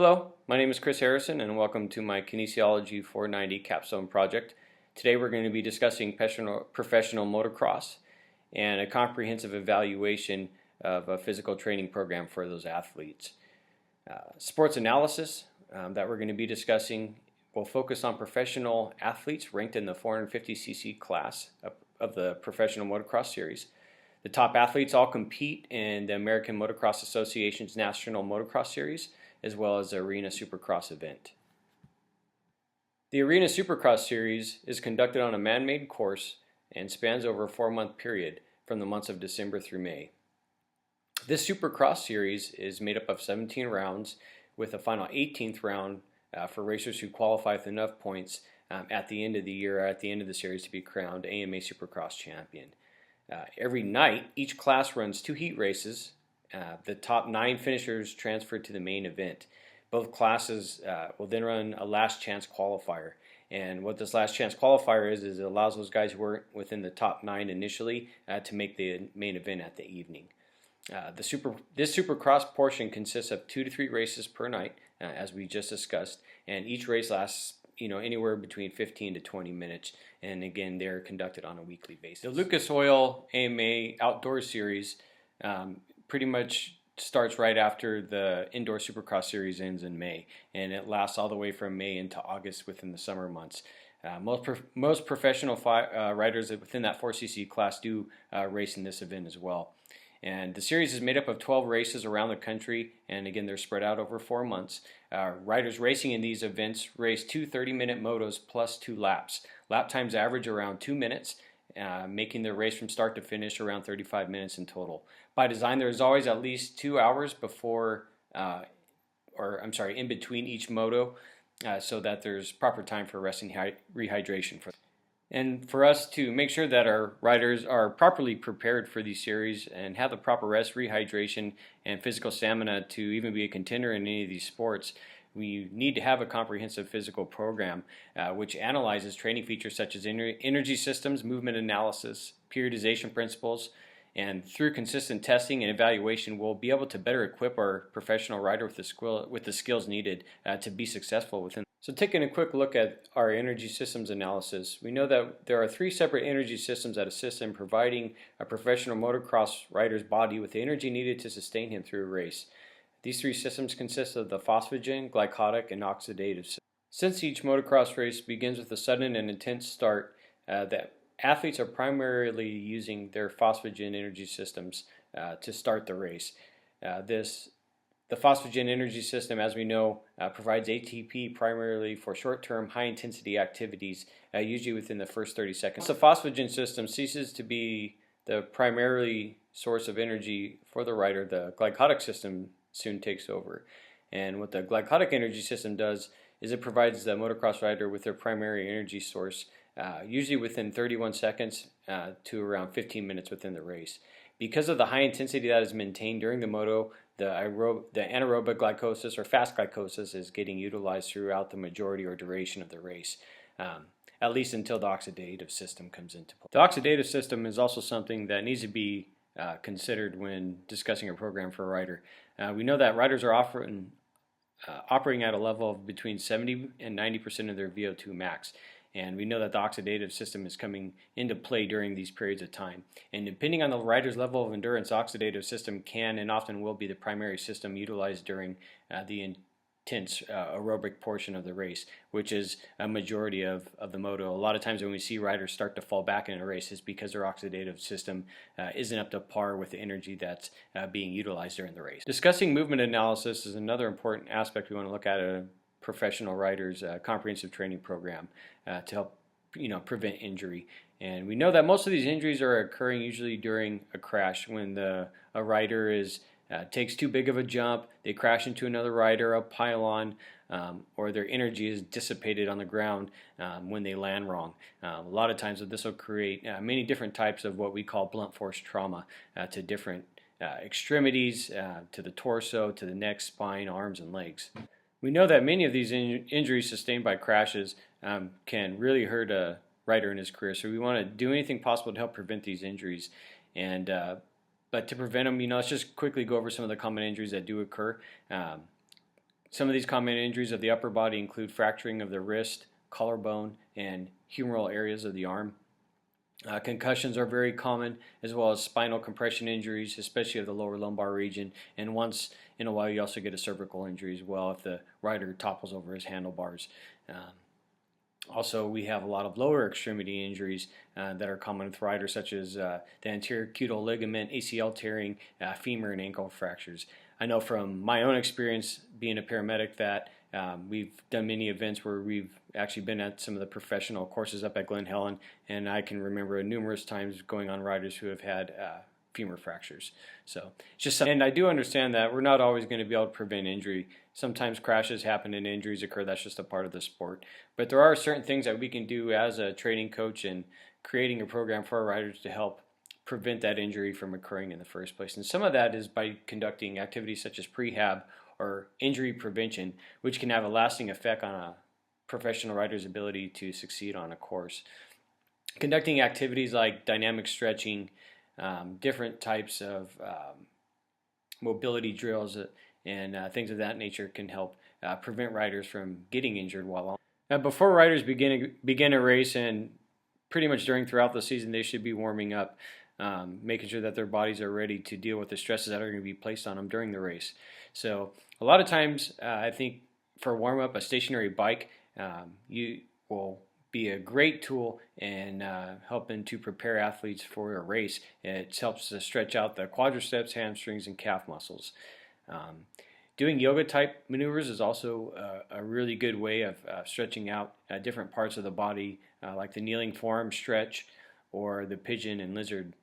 Hello, my name is Chris Harrison and welcome to my Kinesiology 490 Capstone project. Today we're going to be discussing professional motocross and a comprehensive evaluation of a physical training program for those athletes. Sports analysis that we're going to be discussing will focus on professional athletes ranked in the 450cc class of the Professional Motocross Series. The top athletes all compete in the American Motocross Association's National Motocross Series, as well as the Arena Supercross event. The Arena Supercross Series is conducted on a man-made course and spans over a 4-month period from the months of December through May. This Supercross Series is made up of 17 rounds with a final 18th round for racers who qualify with enough points at the end of the year or at the end of the series to be crowned AMA Supercross champion. Every night, each class runs 2 heat races. The top 9 finishers transfer to the main event. Both classes will then run a last chance qualifier. And what this last chance qualifier is it allows those guys who weren't within the top 9 initially to make the main event at the evening. This Supercross portion consists of 2 to 3 races per night, as we just discussed, and each race lasts anywhere between 15 to 20 minutes, and again they're conducted on a weekly basis. The Lucas Oil AMA Outdoor Series pretty much starts right after the Indoor Supercross Series ends in May, and it lasts all the way from May into August within the summer months. Most professional riders within that 4cc class do race in this event as well. And the series is made up of 12 races around the country, and again they're spread out over 4 months. Riders racing in these events race 2 30-minute motos plus 2 laps. Lap times average around 2 minutes, making the race from start to finish around 35 minutes in total. By design, there is always at least 2 hours in between each moto, so that there's proper time for rest and rehydration. And for us to make sure that our riders are properly prepared for these series and have the proper rest, rehydration, and physical stamina to even be a contender in any of these sports, we need to have a comprehensive physical program which analyzes training features such as energy systems, movement analysis, periodization principles, and through consistent testing and evaluation we'll be able to better equip our professional rider with the skills needed to be successful within. So taking a quick look at our energy systems analysis, we know that there are 3 separate energy systems that assist in providing a professional motocross rider's body with the energy needed to sustain him through a race. These 3 systems consist of the phosphagen, glycotic, and oxidative system. Since each motocross race begins with a sudden and intense start, the athletes are primarily using their phosphagen energy systems to start the race. The phosphagen energy system, as we know, provides ATP primarily for short-term, high-intensity activities, usually within the first 30 seconds. Once the phosphagen system ceases to be the primary source of energy for the rider, the glycotic system soon takes over. And what the glycotic energy system does is it provides the motocross rider with their primary energy source, usually within 31 seconds to around 15 minutes within the race. Because of the high intensity that is maintained during the moto, the anaerobic glycosis or fast glycosis is getting utilized throughout the majority or duration of the race, at least until the oxidative system comes into play. The oxidative system is also something that needs to be considered when discussing a program for a rider. We know that riders are often operating at a level of between 70 and 90% of their VO2 max. And we know that the oxidative system is coming into play during these periods of time. And depending on the rider's level of endurance, oxidative system can and often will be the primary system utilized during the intense aerobic portion of the race, which is a majority of the moto. A lot of times when we see riders start to fall back in a race, it's because their oxidative system isn't up to par with the energy that's being utilized during the race. Discussing movement analysis is another important aspect we want to look at a professional riders' comprehensive training program to help prevent injury. And we know that most of these injuries are occurring usually during a crash when a rider takes too big of a jump, they crash into another rider, a pylon, or their energy is dissipated on the ground when they land wrong. A lot of times this will create many different types of what we call blunt force trauma to different extremities, to the torso, to the neck, spine, arms, and legs. We know that many of these injuries sustained by crashes can really hurt a rider in his career, so we want to do anything possible to help prevent these injuries. And but to prevent them, let's just quickly go over some of the common injuries that do occur. Some of these common injuries of the upper body include fracturing of the wrist, collarbone, and humeral areas of the arm. Concussions are very common, as well as spinal compression injuries, especially of the lower lumbar region. And once in a while, you also get a cervical injury as well if the rider topples over his handlebars. Also, we have a lot of lower extremity injuries that are common with riders, such as the anterior cutal ligament, ACL tearing, femur and ankle fractures. I know from my own experience being a paramedic that we've done many events where we've actually been at some of the professional courses up at Glen Helen, and I can remember numerous times going on riders who have had femur fractures. So it's just something, and I do understand that we're not always going to be able to prevent injury. Sometimes crashes happen and injuries occur. That's just a part of the sport. But there are certain things that we can do as a training coach and creating a program for our riders to help prevent that injury from occurring in the first place. And some of that is by conducting activities such as prehab or injury prevention, which can have a lasting effect on a professional rider's ability to succeed on a course. Conducting activities like dynamic stretching, different types of mobility drills and things of that nature can help prevent riders from getting injured while on. Now, before riders begin a race, and pretty much throughout the season, they should be warming up, making sure that their bodies are ready to deal with the stresses that are going to be placed on them during the race. So a lot of times, I think for warm-up, a stationary bike you will be a great tool in helping to prepare athletes for a race. It helps to stretch out the quadriceps, hamstrings, and calf muscles. Doing yoga type maneuvers is also a really good way of stretching out different parts of the body, like the kneeling forearm stretch or the pigeon and lizard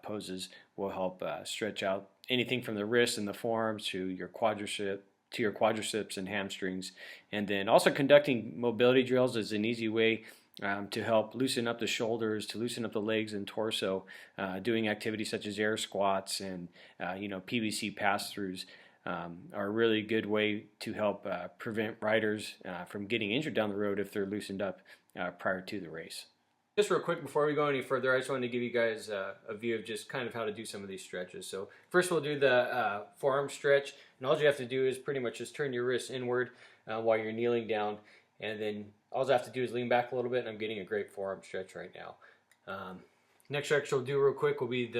poses will help stretch out anything from the wrists and the forearms to your quadriceps and hamstrings. And then also conducting mobility drills is an easy way to help loosen up the shoulders, to loosen up the legs and torso. Doing activities such as air squats and PVC pass-throughs are a really good way to help prevent riders from getting injured down the road if they're loosened up prior to the race. Just real quick before we go any further, I just wanted to give you guys a view of just kind of how to do some of these stretches. So first we'll do the forearm stretch, and all you have to do is pretty much just turn your wrists inward while you're kneeling down, and then all I have to do is lean back a little bit, and I'm getting a great forearm stretch right now. Next stretch we'll do real quick will be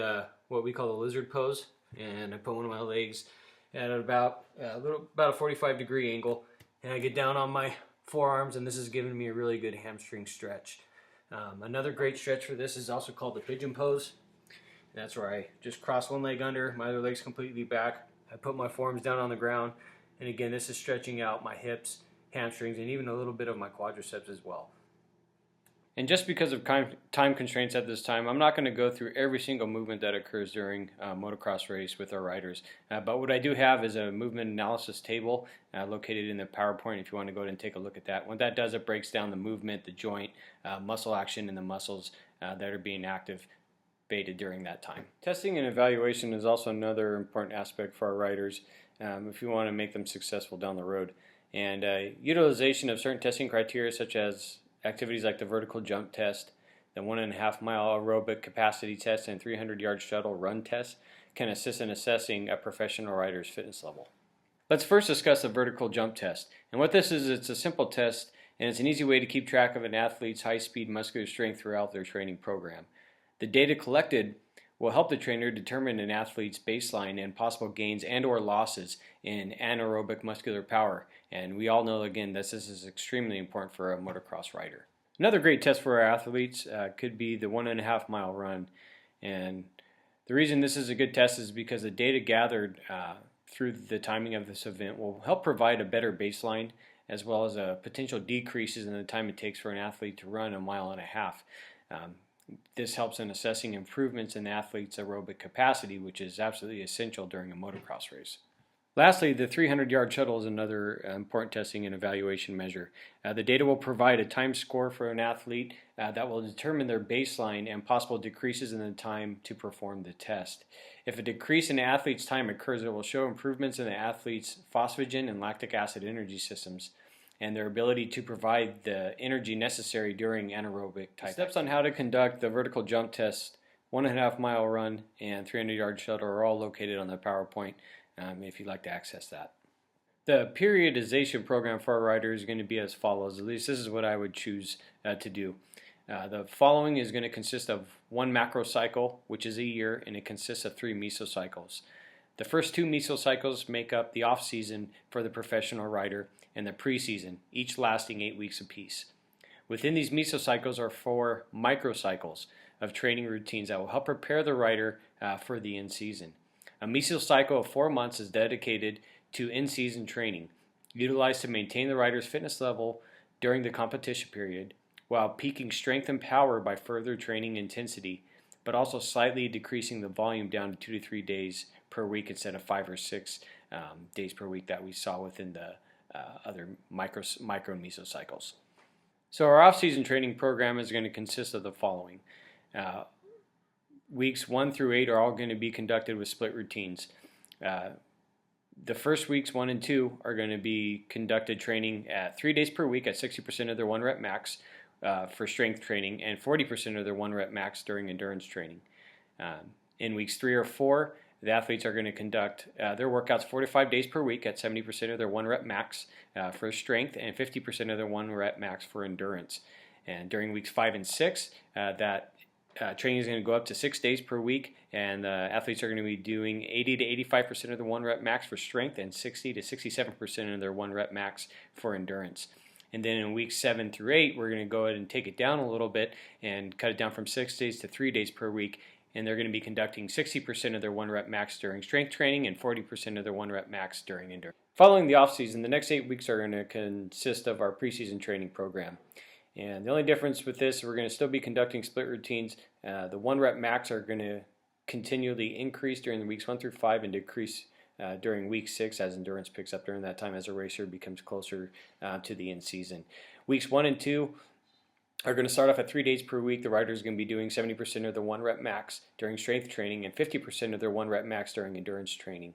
what we call the lizard pose, and I put one of my legs at about a 45-degree angle, and I get down on my forearms, and this is giving me a really good hamstring stretch. Another great stretch for this is also called the pigeon pose. And that's where I just cross one leg under, my other leg's completely back. I put my forearms down on the ground, and again, this is stretching out my hips, hamstrings, and even a little bit of my quadriceps as well. And just because of time constraints at this time, I'm not going to go through every single movement that occurs during a motocross race with our riders. But what I do have is a movement analysis table located in the PowerPoint if you want to go ahead and take a look at that. What that does, it breaks down the movement, the joint, muscle action, and the muscles that are being activated during that time. Testing and evaluation is also another important aspect for our riders if you want to make them successful down the road. And utilization of certain testing criteria such as activities like the vertical jump test, the 1.5 mile aerobic capacity test, and 300-yard shuttle run test can assist in assessing a professional rider's fitness level. Let's first discuss the vertical jump test. And what this is, it's a simple test, and it's an easy way to keep track of an athlete's high-speed muscular strength throughout their training program. The data collected will help the trainer determine an athlete's baseline and possible gains and or losses in anaerobic muscular power. And we all know, again, this is extremely important for a motocross rider. Another great test for our athletes could be the 1.5 mile run. And the reason this is a good test is because the data gathered through the timing of this event will help provide a better baseline as well as potential decreases in the time it takes for an athlete to run 1.5 miles. This helps in assessing improvements in the athlete's aerobic capacity, which is absolutely essential during a motocross race. Lastly, the 300-yard shuttle is another important testing and evaluation measure. The data will provide a time score for an athlete that will determine their baseline and possible decreases in the time to perform the test. If a decrease in the athlete's time occurs, it will show improvements in the athlete's phosphagen and lactic acid energy systems and their ability to provide the energy necessary during anaerobic type. Steps on how to conduct the vertical jump test, 1.5 mile run, and 300-yard shuttle are all located on the PowerPoint if you'd like to access that. The periodization program for our riders is going to be as follows. At least this is what I would choose to do. The following is going to consist of one macro cycle, which is a year, and it consists of 3 mesocycles. The first 2 mesocycles make up the off-season for the professional rider and the preseason, each lasting 8 weeks apiece. Within these mesocycles are 4 microcycles of training routines that will help prepare the rider for the in-season. A mesocycle of 4 months is dedicated to in-season training, utilized to maintain the rider's fitness level during the competition period, while peaking strength and power by further training intensity, but also slightly decreasing the volume down to 2 to 3 days per week instead of 5 or 6 days per week that we saw within the other micro mesocycles. So our off-season training program is going to consist of the following. Weeks 1 through 8 are all going to be conducted with split routines. The first weeks 1 and 2 are going to be conducted training at 3 days per week at 60% of their 1 rep max for strength training and 40% of their 1 rep max during endurance training. In weeks 3 or 4, the athletes are going to conduct their workouts 4 to 5 days per week at 70% of their 1 rep max for strength and 50% of their 1 rep max for endurance. And during weeks 5 and 6, that training is going to go up to 6 days per week, and the athletes are going to be doing 80 to 85% of the 1 rep max for strength and 60 to 67% of their 1 rep max for endurance. And then in weeks 7 through 8, we're going to go ahead and take it down a little bit and cut it down from 6 days to 3 days per week. And they're going to be conducting 60% of their 1 rep max during strength training and 40% of their 1 rep max during endurance. Following the off-season, the next 8 weeks are going to consist of our preseason training program. And the only difference with this, we're going to still be conducting split routines. The 1 rep max are going to continually increase during the weeks 1 through 5 and decrease during week 6 as endurance picks up during that time as a racer becomes closer to the end season. Weeks 1 and 2 are going to start off at 3 days per week. The rider is going to be doing 70% of the 1 rep max during strength training and 50% of their 1 rep max during endurance training.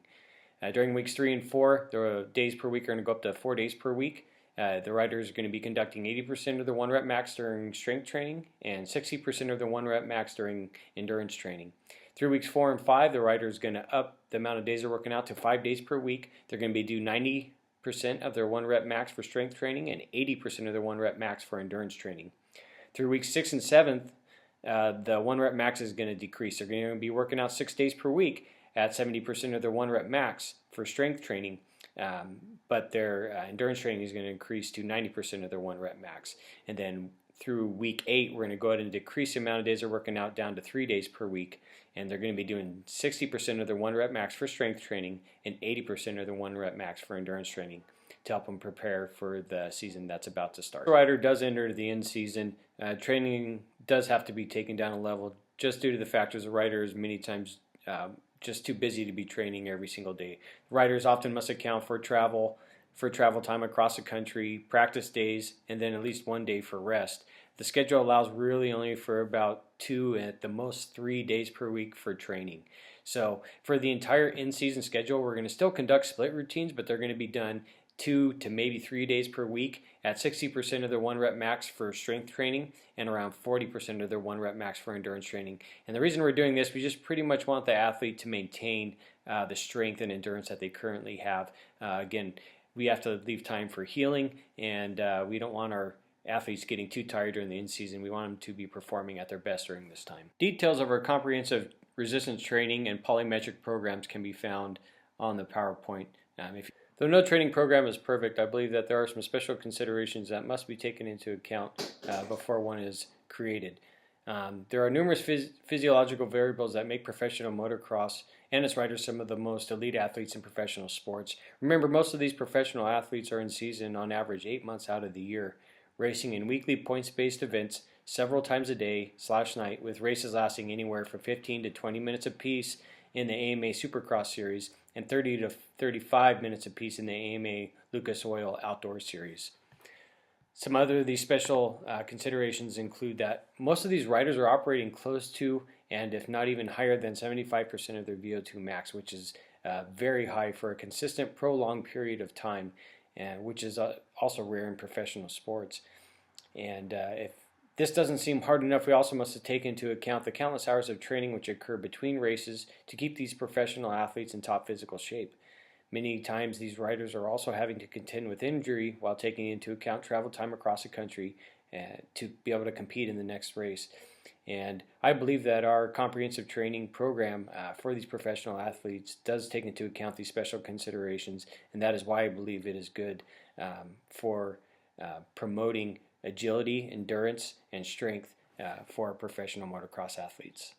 During weeks 3 and 4, the days per week are going to go up to 4 days per week. The rider is going to be conducting 80% of their 1 rep max during strength training and 60% of their 1 rep max during endurance training. Through weeks 4 and 5, the rider is going to up the amount of days they're working out to 5 days per week. They're going to be doing 90% of their 1 rep max for strength training and 80% of their 1 rep max for endurance training. Through weeks 6 and 7, the 1 rep max is going to decrease. They're going to be working out 6 days per week at 70% of their 1 rep max for strength training, but their endurance training is going to increase to 90% of their 1 rep max. And then through week 8, we're going to go ahead and decrease the amount of days they're working out down to 3 days per week, and they're going to be doing 60% of their 1 rep max for strength training and 80% of their 1 rep max for endurance training to help them prepare for the season that's about to start. If the rider does enter the end season, training does have to be taken down a level just due to the factors the rider is many times just too busy to be training every single day. Riders often must account for travel time across the country, practice days, and then at least 1 day for rest. The schedule allows really only for about 2 at the most 3 days per week for training. So for the entire in-season schedule, we're going to still conduct split routines, but they're going to be done 2 to maybe 3 days per week at 60% of their 1 rep max for strength training and around 40% of their 1 rep max for endurance training. And the reason we're doing this, we just pretty much want the athlete to maintain the strength and endurance that they currently have. Again, we have to leave time for healing, and we don't want our athletes getting too tired during the in-season. We want them to be performing at their best during this time. Details of our comprehensive resistance training and polymetric programs can be found on the PowerPoint. Though no training program is perfect, I believe that there are some special considerations that must be taken into account before one is created. There are numerous physiological variables that make professional motocross and its riders some of the most elite athletes in professional sports. Remember, most of these professional athletes are in season on average 8 months out of the year, racing in weekly points-based events several times a day/night, with races lasting anywhere from 15 to 20 minutes apiece in the AMA Supercross Series and 30 to 35 minutes apiece in the AMA Lucas Oil Outdoor Series. Some other of these special considerations include that most of these riders are operating close to, and if not even higher than, 75% of their VO2 max, which is very high for a consistent, prolonged period of time, which is also rare in professional sports. And if this doesn't seem hard enough, we also must take into account the countless hours of training which occur between races to keep these professional athletes in top physical shape. Many times these riders are also having to contend with injury while taking into account travel time across the country to be able to compete in the next race. And I believe that our comprehensive training program for these professional athletes does take into account these special considerations, and that is why I believe it is good for promoting agility, endurance, and strength for our professional motocross athletes.